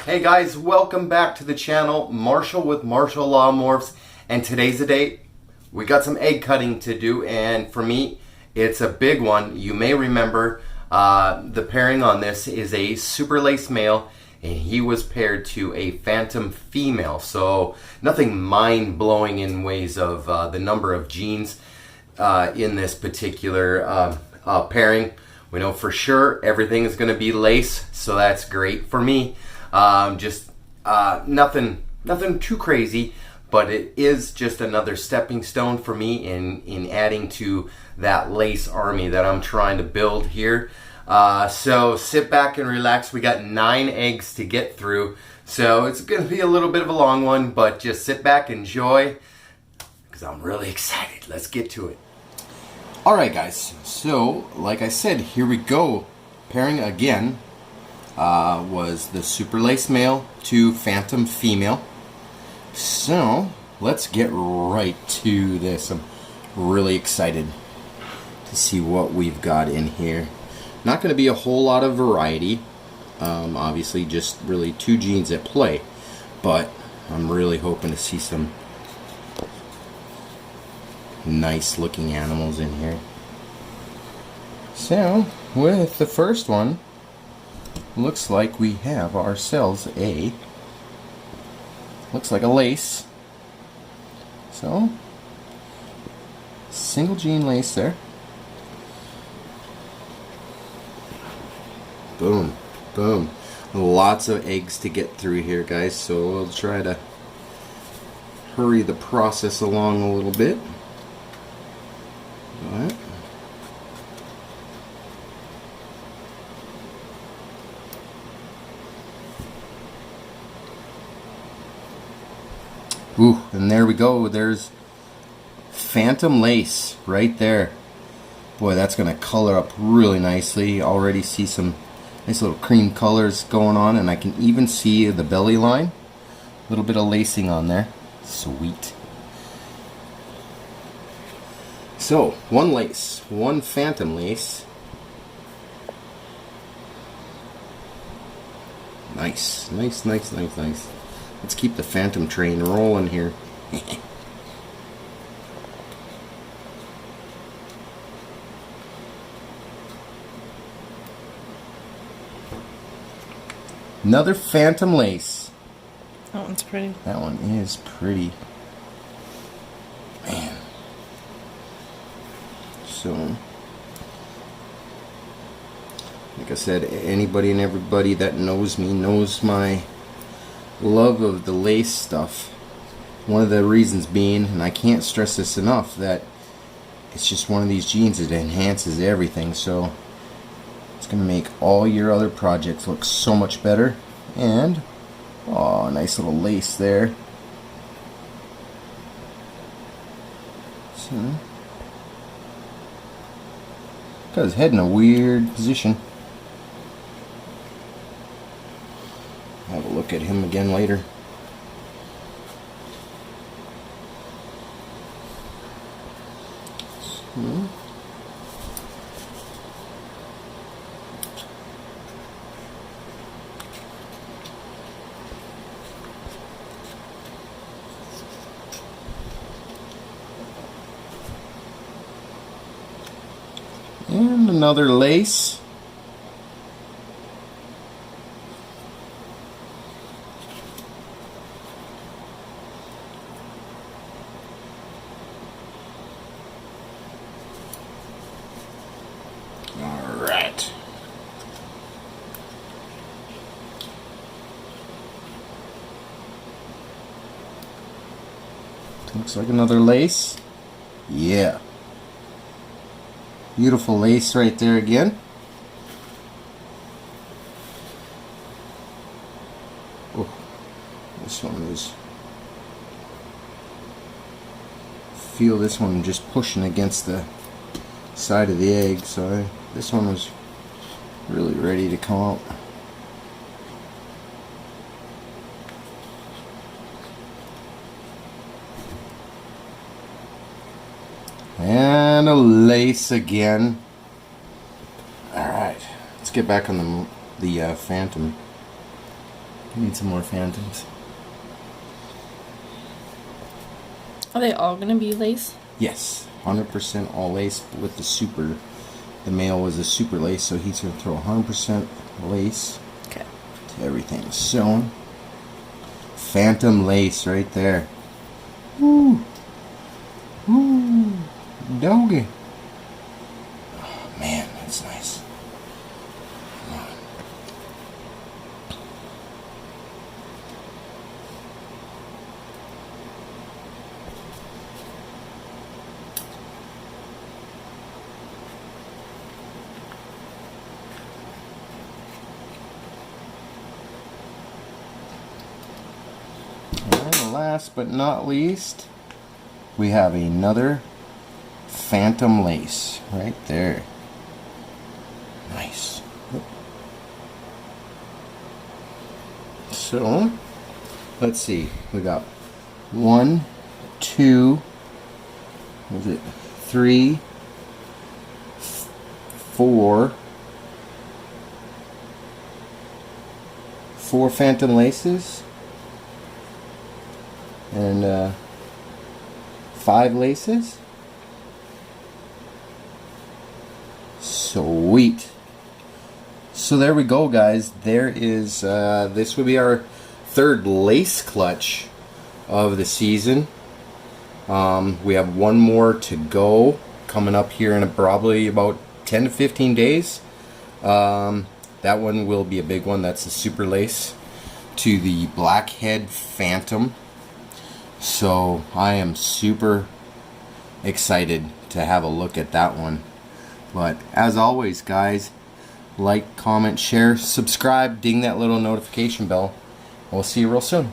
Hey guys, welcome back to the channel, Marshall with Marshall Law Morphs, and today's the date. We got some egg cutting to do, and for me, it's a big one. You may remember the pairing on this is a super lace male, and he was paired to a phantom female, so nothing mind-blowing in ways of the number of genes in this particular pairing. We know for sure everything is going to be lace, so that's great for me. Just nothing too crazy, but it is just another stepping stone for me in adding to that lace army that I'm trying to build here. So sit back and relax. We got 9 eggs to get through, so it's going to be a little bit of a long one, but just sit back, enjoy, because I'm really excited. Let's get to it. Alright guys, so like I said, here we go. Pairing again was the super lace male to phantom female. So let's get right to this. I'm really excited to see what we've got in here. Not going to be a whole lot of variety. Obviously just really 2 genes at play, but I'm really hoping to see some nice looking animals in here. So with the first one, looks like we have ourselves looks like a lace. So single gene lace there. Boom, boom. Lots of eggs to get through here, guys, so we'll try to hurry the process along a little bit. All right. Ooh, and there we go. There's phantom lace right there. Boy, that's going to color up really nicely. Already see some nice little cream colors going on, and I can even see the belly line. A little bit of lacing on there. Sweet. So, 1 lace, 1 phantom lace. Nice, nice, nice, nice, nice. Let's keep the phantom train rolling here. Another phantom lace. That one's pretty. That one is pretty. Man. So, like I said, anybody and everybody that knows me knows my love of the lace stuff. One of the reasons being, and I can't stress this enough, that it's just one of these genes that enhances everything, so it's going to make all your other projects look so much better. And oh, nice little lace there. So got his head in a weird position. Have a look at him again later. So, and another lace. Alright. Looks like another lace. Yeah. Beautiful lace right there again. Oh, this one is. Feel this one just pushing against the side of the egg, so this one was really ready to come out. And a lace again. Alright, let's get back on the phantom. Need some more Phantoms. Are they all gonna be lace? Yes, 100% all lace with the super. The male was a super lace, so he's going to throw 100% lace Okay. to everything. Sewn. Phantom lace right there. Woo! Woo! Doggy. Oh man, that's nice. Come on. And last but not least, we have another Phantom lace right there. Nice. So, let's see. We got 1, 2, what was it? 3, 4 Phantom laces. And 5 laces. Sweet. So there we go, guys. There is this would be our third lace clutch of the season. We have one more to go coming up here in probably about 10 to 15 days. That one will be a big one. That's a super lace to the Blackhead Phantom. So I am super excited to have a look at that one. But as always, guys, like, comment, share, subscribe, ding that little notification bell. We'll see you real soon.